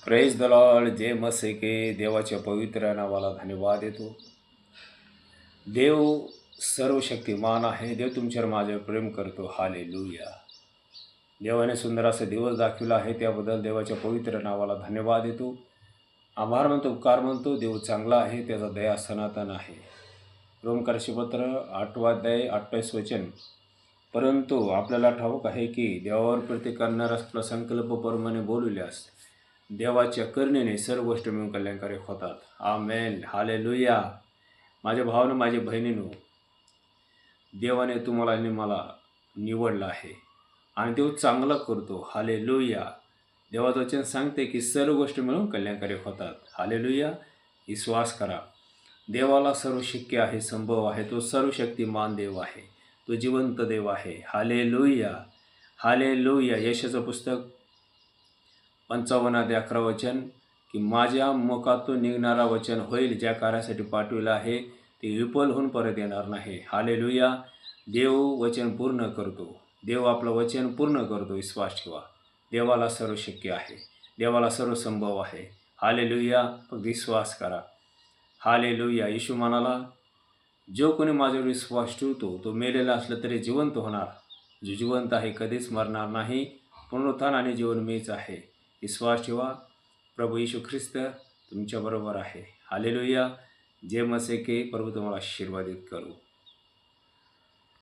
Praise the lord. जय मसेके. देवाच्या पवित्र नावाला धन्यवाद देतो. देव सर्व शक्तिमान आहे. देव तुमच्यावर माझ्यावर प्रेम करतो. हालेलुया. देवाने सुंदर असा दिवस दाखविला आहे, त्याबद्दल देवाच्या पवित्र नावाला धन्यवाद देतो. आभार म्हणतो, उपकार म्हणतो. देव चांगला आहे, त्याचा दया सनातन आहे. रोमकर्षपत्र 8 अध्याय 28 वचन. परंतु आपल्याला ठाऊक आहे की देवावर प्रीती करणारा आपला संकल्प परमाने बोलविल्यास देवाच्या करुणेने सर्व गोष्टी मिळून कल्याणकारी होतात. आमेन. हालेलुया. माझ्या भावानं, माझ्या बहिणीनो, देवाने तुम्हाला आणि मला निवडलं आहे आणि देव चांगलं करतो. हालेलुया. देवाचं वचन सांगते की सर्व गोष्टी मिळून कल्याणकारी होतात. हालेलुया. विश्वास करा. देवाला सर्व शक्य आहे, संभव आहे. तो सर्व शक्तिमान देव आहे, तो जिवंत देव आहे. हालेलुया. हालेलुया. यशाचं पुस्तक 55:11 वचन की माझ्या मुखातून निघणारा वचन होईल, ज्या कार्यासाठी पाठविलं आहे ते विफल होऊन परत येणार नाही. हालेलुया. देव वचन पूर्ण करतो. देव आपलं वचन पूर्ण करतो. विश्वास ठेवा. देवाला सर्व शक्य आहे, देवाला सर्व संभव आहे. हालेलुया. फक्त विश्वास करा. हालेलुया. येशू म्हणाला, जो कोणी माझ्यावर विश्वास ठेवतो तो मेलेला असला तरी जिवंत होणार. जो जिवंत आहे कधीच मरणार नाही. पुनरुत्थान आणि जीवन मीच आहे. विश्वास ठेवा. प्रभू येशू ख्रिस्त तुमच्याबरोबर आहे. हालेलुया. जय मसेके. प्रभू तुम्हाला आशीर्वादित करू.